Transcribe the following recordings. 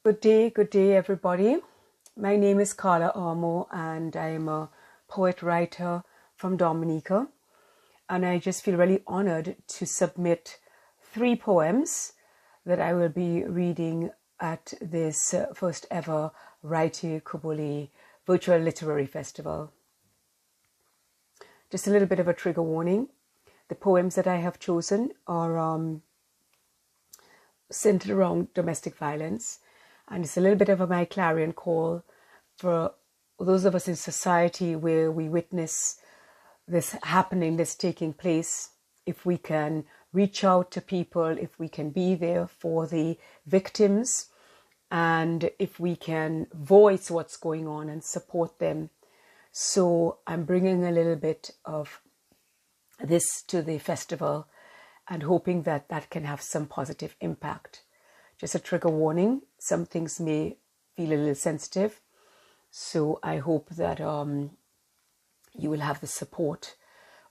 Good day, everybody. My name is Carla Armour, and I am a poet-writer from Dominica. And I just feel really honored to submit 3 poems that I will be reading at this first ever Write-Tukubuli virtual literary festival. Just a little bit of a trigger warning. The poems that I have chosen are centered around domestic violence. And it's a little bit of my clarion call for those of us in society where we witness this happening, this taking place. If we can reach out to people, if we can be there for the victims, and if we can voice what's going on and support them. So I'm bringing a little bit of this to the festival and hoping that that can have some positive impact. Just a trigger warning, some things may feel a little sensitive. So I hope that you will have the support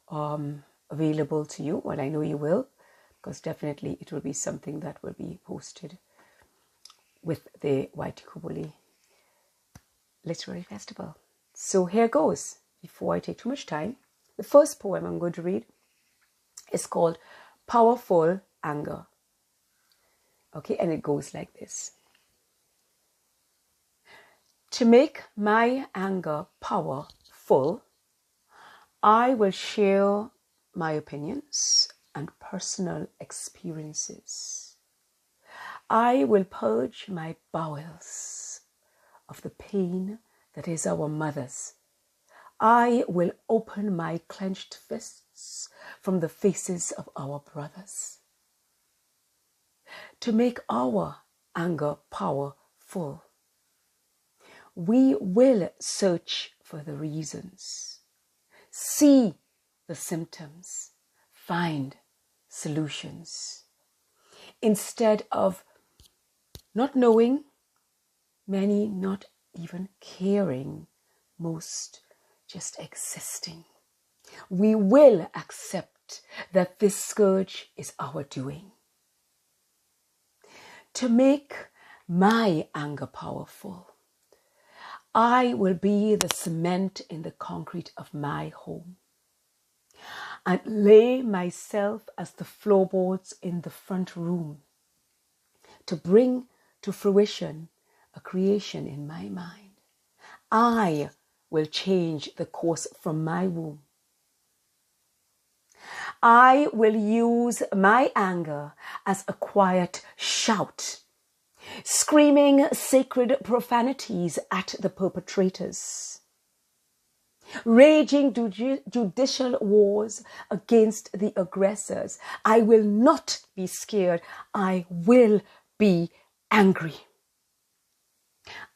available to you. Well, I know you will, because definitely it will be something that will be posted with the Write-Tukubuli Literary Festival. So here goes. Before I take too much time, the first poem I'm going to read is called Powerful Anger. Okay, and it goes like this. To make my anger powerful, I will share my opinions and personal experiences. I will purge my bowels of the pain that is our mothers. I will open my clenched fists from the faces of our brothers. To make our anger powerful, we will search for the reasons, see the symptoms, find solutions. Instead of not knowing, many not even caring, most just existing. We will accept that this scourge is our doing. To make my anger powerful, I will be the cement in the concrete of my home and lay myself as the floorboards in the front room to bring to fruition a creation in my mind. I will change the course from my womb. I will use my anger as a quiet shout, screaming sacred profanities at the perpetrators, raging judicial wars against the aggressors. I will not be scared. I will be angry.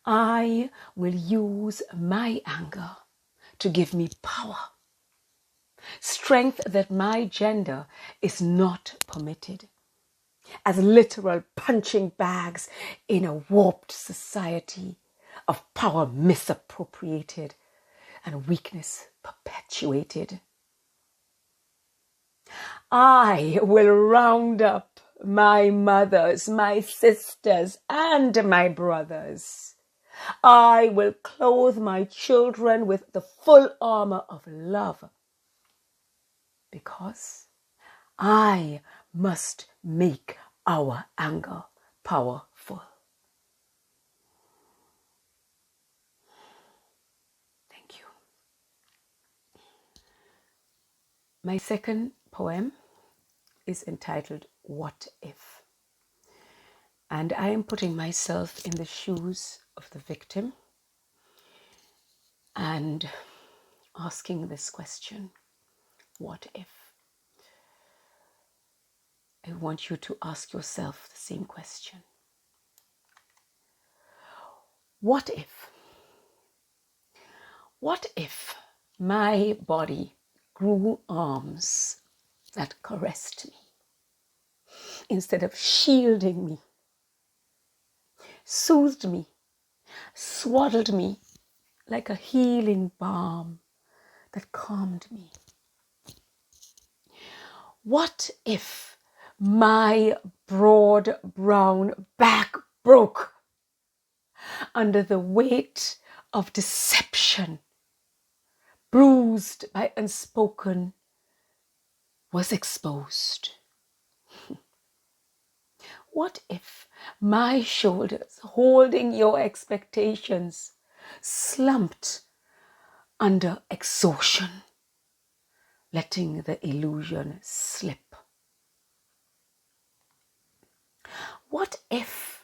I will use my anger to give me power, strength that my gender is not permitted, as literal punching bags in a warped society of power misappropriated and weakness perpetuated. I will round up my mothers, my sisters, and my brothers. I will clothe my children with the full armor of love, because I must make our anger powerful. Thank you. My second poem is entitled What If? And I am putting myself in the shoes of the victim and asking this question, what if? I want you to ask yourself the same question. What if? What if my body grew arms that caressed me instead of shielding me, soothed me, swaddled me like a healing balm that calmed me? What if my broad brown back broke under the weight of deception, bruised by unspoken, was exposed. What if my shoulders, holding your expectations, slumped under exhaustion, letting the illusion slip? What if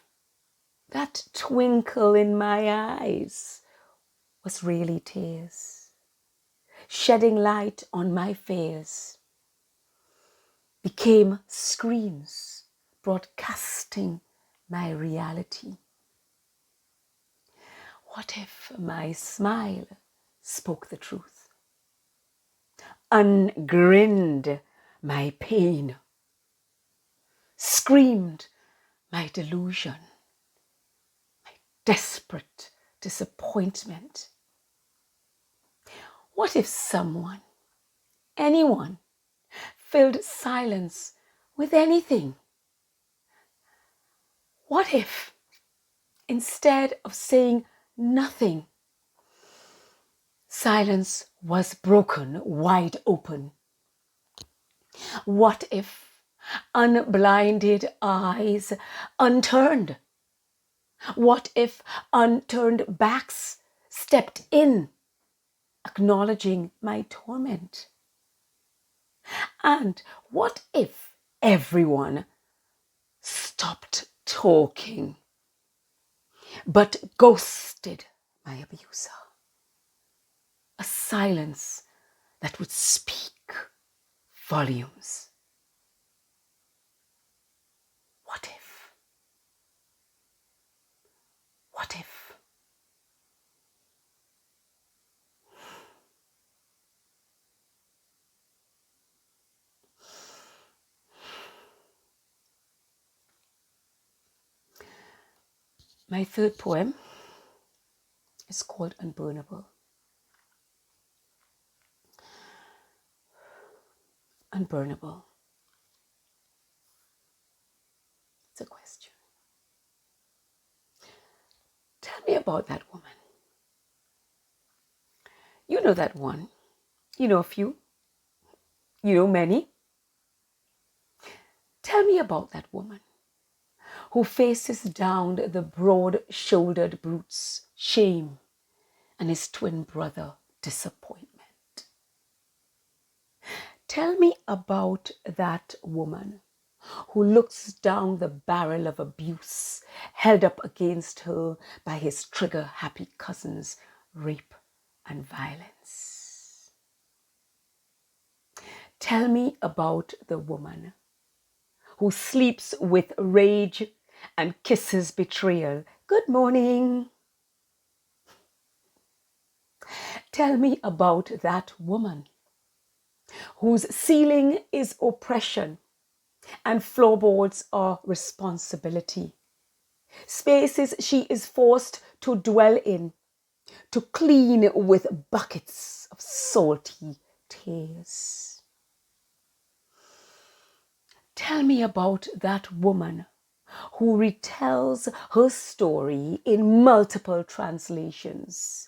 that twinkle in my eyes was really tears, shedding light on my fears, became screens broadcasting my reality? What if my smile spoke the truth, ungrinned my pain, screamed my delusion, my desperate disappointment? What if someone, anyone, filled silence with anything? What if, instead of saying nothing, silence was broken wide open? What if unblinded eyes unturned? What if unturned backs stepped in, acknowledging my torment? And what if everyone stopped talking, but ghosted my abuser? A silence that would speak volumes. What if? What if? My third poem is called Unburnable. Unburnable. It's a question. Tell me about that woman. You know that one. You know a few. You know many. Tell me about that woman who faces down the broad-shouldered brute's shame and his twin brother disappointment. Tell me about that woman who looks down the barrel of abuse held up against her by his trigger-happy cousins' rape and violence. Tell me about the woman who sleeps with rage and kisses betrayal. Good morning. Tell me about that woman whose ceiling is oppression and floorboards are responsibility. Spaces she is forced to dwell in, to clean with buckets of salty tears. Tell me about that woman who retells her story in multiple translations,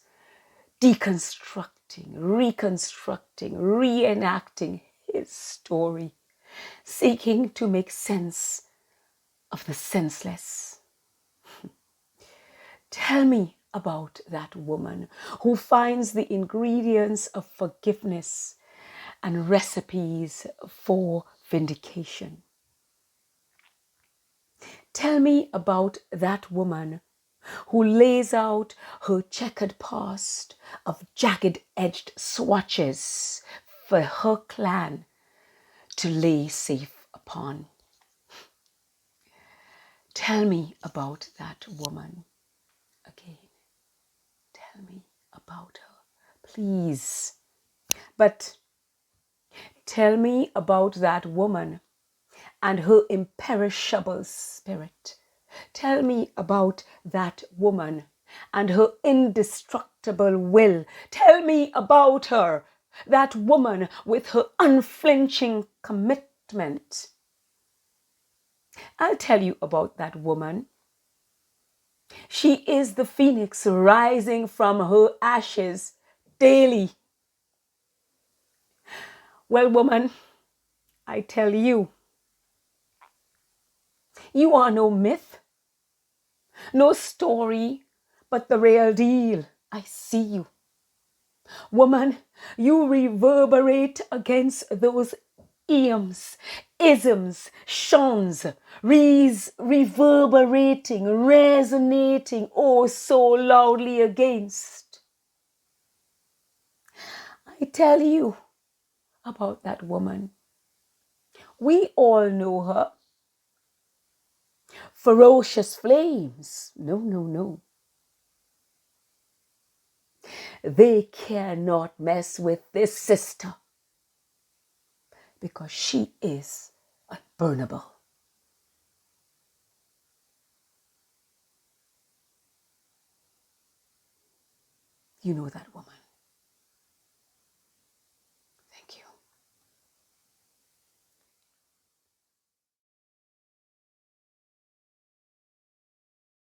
deconstructing, reconstructing, reenacting his story, seeking to make sense of the senseless. Tell me about that woman who finds the ingredients of forgiveness and recipes for vindication. Tell me about that woman who lays out her checkered past of jagged-edged swatches for her clan to lay safe upon. Tell me about that woman again. Tell me about her, please. But tell me about that woman and her imperishable spirit. Tell me about that woman and her indestructible will. Tell me about her, that woman with her unflinching commitment. I'll tell you about that woman She is the phoenix rising from her ashes daily. Well, woman, I tell you, you are no myth, no story, but the real deal. I see you. Woman, you reverberate against those idioms, isms, shons, reverberating, resonating, oh, so loudly against. I tell you about that woman. We all know her. Ferocious flames. No, no, no. They cannot mess with this sister because she is unburnable. You know that woman.